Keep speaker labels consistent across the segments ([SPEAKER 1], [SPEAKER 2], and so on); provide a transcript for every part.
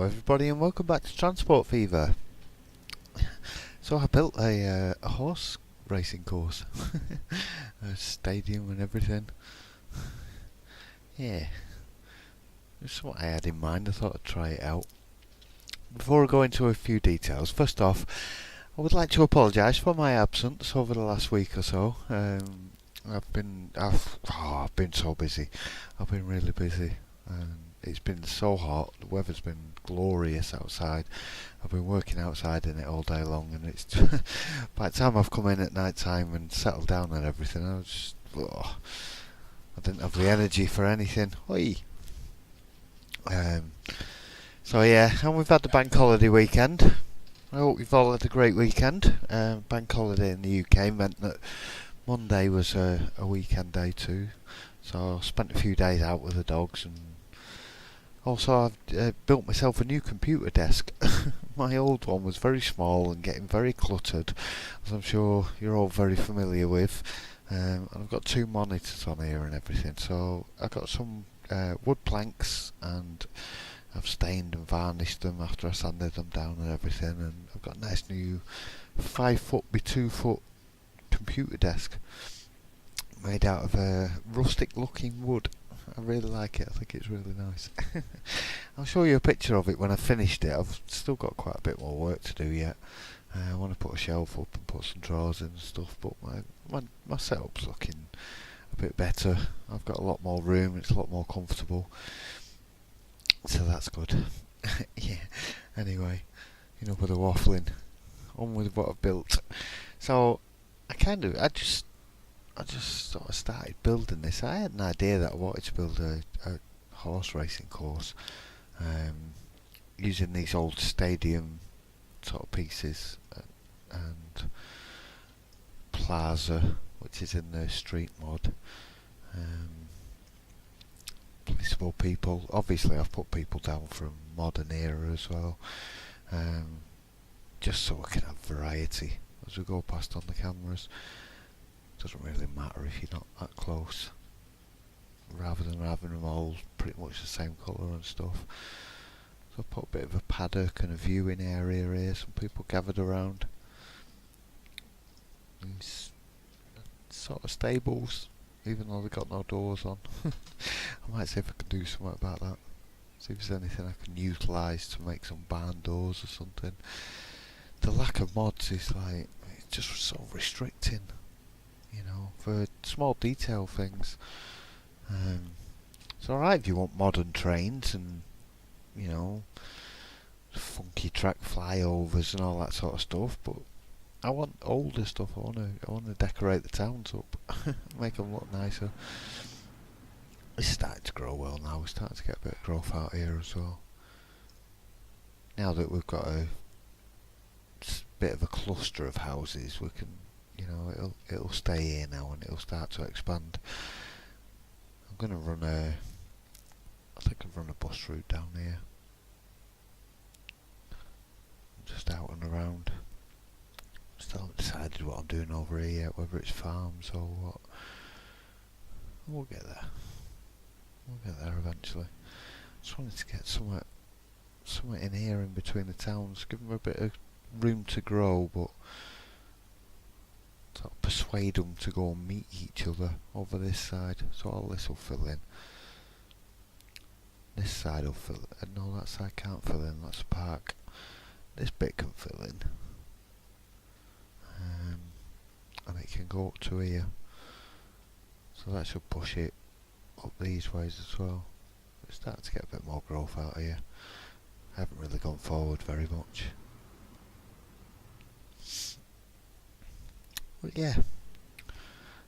[SPEAKER 1] everybody, and welcome back to Transport Fever. So I built a horse racing course, a stadium and everything. Yeah, it's what I had in mind. I thought I'd try it out. Before I go into a few details, first off, I would like to apologise for my absence over the last week or so. I've been so busy. I've been really busy, and it's been so hot. The weather's been glorious outside. I've been working outside in it all day long, and it's by the time I've come in at night time and settled down and everything, I didn't have the energy for anything. Oi. Um, so yeah, and we've had the bank holiday weekend. I hope you've all had a great weekend. Bank holiday in the UK meant that Monday was a weekend day too, so I spent a few days out with the dogs, and also I've built myself a new computer desk. My old one was very small and getting very cluttered, as I'm sure you're all very familiar with. And I've got two monitors on here and everything, so I got some wood planks, and I've stained and varnished them after I sanded them down and everything, and I've got a nice new 5 foot by 2 foot computer desk made out of rustic looking wood. I really like it. I think it's really nice. I'll show you a picture of it when I've finished it. I've still got quite a bit more work to do yet. I want to put a shelf up and put some drawers in and stuff, but my setup's looking a bit better. I've got a lot more room, it's a lot more comfortable, so that's good. Yeah, anyway, enough with the waffling, on with what I've built. So I just sort of started building this. I had an idea that I wanted to build a horse racing course, using these old stadium sort of pieces, and Plaza, which is in the street mod. Placable people. Obviously, I've put people down from modern era as well, just so I can have variety as we go past on the cameras. Doesn't really matter if you're not that close, rather than having them all pretty much the same colour and stuff. So I put a bit of a paddock and a viewing area here, some people gathered around. These sort of stables, even though they've got no doors on. I might see if I can do something about that. See if there's anything I can utilise to make some barn doors or something. The lack of mods is like, it's just so restricting, you know, for small detail things. It's alright if you want modern trains and, you know, funky track flyovers and all that sort of stuff, but I want older stuff. I want to decorate the towns up, make them look nicer. It's starting to grow well now. We're starting to get a bit of growth out here as well. Now that we've got a bit of a cluster of houses, we can, you know, it'll stay here now and it'll start to expand. I'm gonna run I think I've run a bus route down here, just out and around. Still haven't decided what I'm doing over here yet, whether it's farms or what. We'll get there. We'll get there eventually. Just wanted to get somewhere in here in between the towns, give them a bit of room to grow, but sort of persuade them to go and meet each other over this side. So all this will fill in. This side will fill in. No, that side can't fill in. That's a park. This bit can fill in. And it can go up to here. So that should push it up these ways as well. It's starting to get a bit more growth out here. I haven't really gone forward very much. But yeah,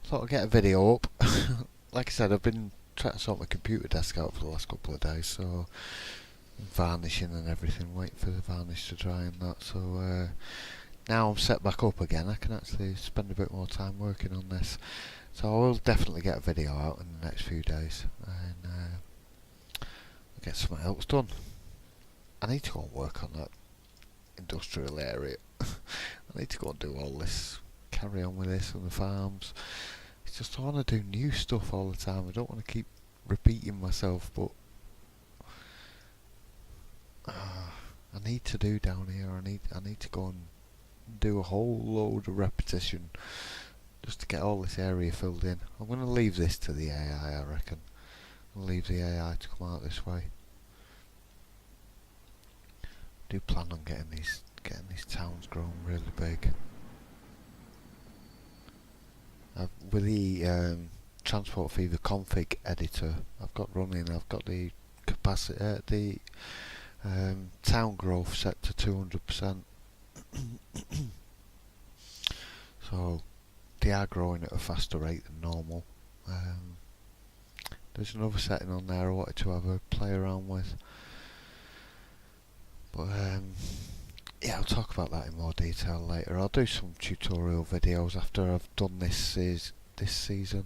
[SPEAKER 1] thought I'd get a video up. Like I said, I've been trying to sort my computer desk out for the last couple of days, so varnishing and everything, waiting for the varnish to dry and that, so now I'm set back up again, I can actually spend a bit more time working on this. So I will definitely get a video out in the next few days, and I'll get something else done. I need to go and work on that industrial area. I need to go and do all this, carry on with this and the farms. It's just I want to do new stuff all the time. I don't want to keep repeating myself, but I need to do down here. I need to go and do a whole load of repetition just to get all this area filled in. I'm going to leave this to the AI, I reckon. I'll leave the AI to come out this way. I do plan on getting these towns grown really big. With the Transport Fever config editor I've got running, I've got the capacity, town growth set to 200%. So they are growing at a faster rate than normal. There's another setting on there I wanted to have a play around with, but yeah, I'll talk about that in more detail later. I'll do some tutorial videos after I've done this season.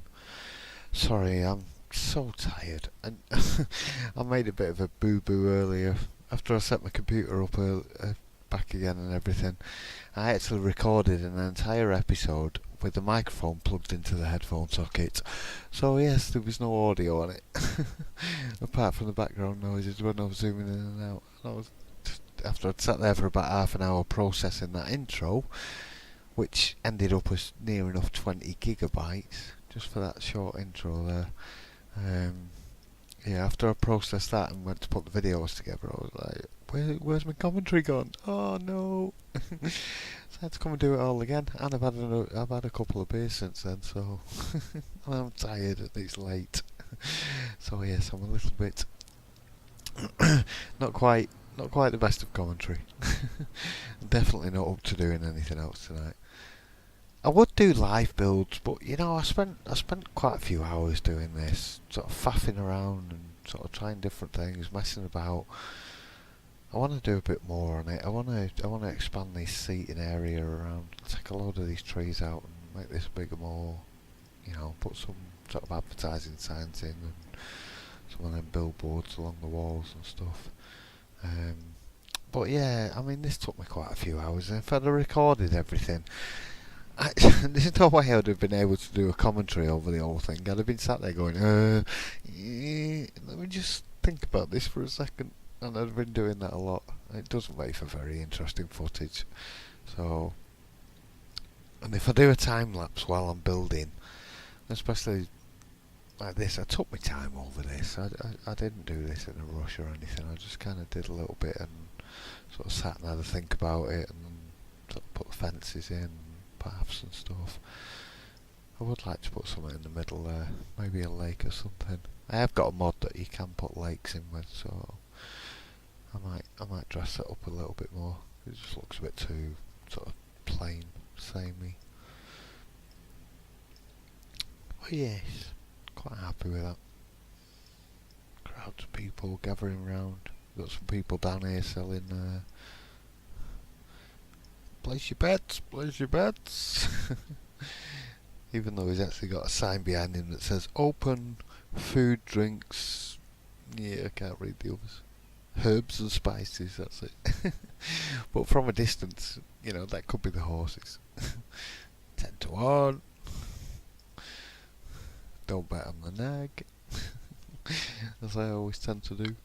[SPEAKER 1] Sorry, I'm so tired, and I made a bit of a boo-boo earlier after I set my computer up back again and everything. I actually recorded an entire episode with the microphone plugged into the headphone socket. So yes, there was no audio on it, apart from the background noises when I was zooming in and out. And I was after I'd sat there for about half an hour processing that intro, which ended up as near enough 20 gigabytes just for that short intro there. Yeah, after I processed that and went to put the videos together, I was like, where's my commentary gone? Oh no! So I had to come and do it all again, and I've had a couple of beers since then, so I'm tired and it's late. So yes, I'm a little bit not quite the best of commentary. Definitely not up to doing anything else tonight. I would do live builds, but you know, I spent quite a few hours doing this, sort of faffing around and sort of trying different things, messing about. I want to do a bit more on it. I want to expand this seating area around, take a load of these trees out and make this bigger, more, you know, put some sort of advertising signs in and some of them billboards along the walls and stuff. But yeah, I mean, this took me quite a few hours, and if I'd have recorded everything, there's no way I'd have been able to do a commentary over the whole thing. I'd have been sat there going, let me just think about this for a second, and I'd have been doing that a lot. It doesn't make for very interesting footage. So, and if I do a time lapse while I'm building, especially like this, I took my time over this. I didn't do this in a rush or anything. I just kind of did a little bit and sort of sat and had a think about it, and then sort of put the fences in, paths and stuff. I would like to put something in the middle there, maybe a lake or something. I have got a mod that you can put lakes in with, so I might dress that up a little bit more. It just looks a bit too sort of plain, samey. But yes, quite happy with that. Crowds of people gathering round. Got some people down here selling place your bets. Even though he's actually got a sign behind him that says open, food, drinks, yeah, I can't read the others, herbs and spices, that's it. But from a distance, you know, that could be the horses. 10 to 1. Don't bet on the nag. As I always tend to do.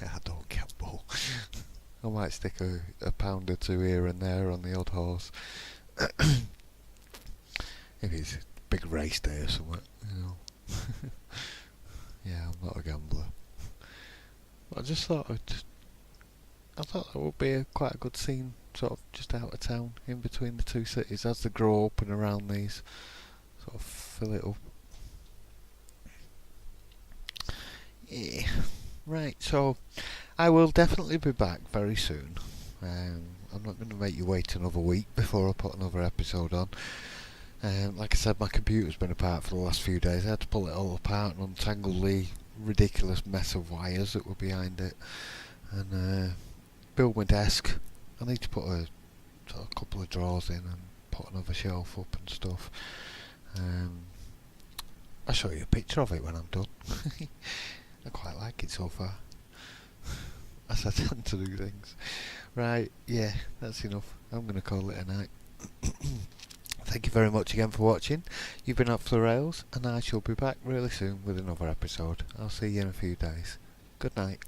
[SPEAKER 1] I don't gamble. I might stick a pound or two here and there on the odd horse. If it's a big race day or something, you know. Yeah, I'm not a gambler. But I just thought I thought that would be quite a good scene, sort of just out of town, in between the two cities, as they grow up and around these, sort of fill it up. Yeah. Right, so I will definitely be back very soon. I'm not going to make you wait another week before I put another episode on. Like I said, my computer's been apart for the last few days. I had to pull it all apart and untangle the ridiculous mess of wires that were behind it, and build my desk. I need to put a couple of drawers in and put another shelf up and stuff. I'll show you a picture of it when I'm done. I quite like it so far, as I tend to do things. Right, yeah, that's enough. I'm going to call it a night. Thank you very much again for watching. You've been Off the Rails, and I shall be back really soon with another episode. I'll see you in a few days. Good night.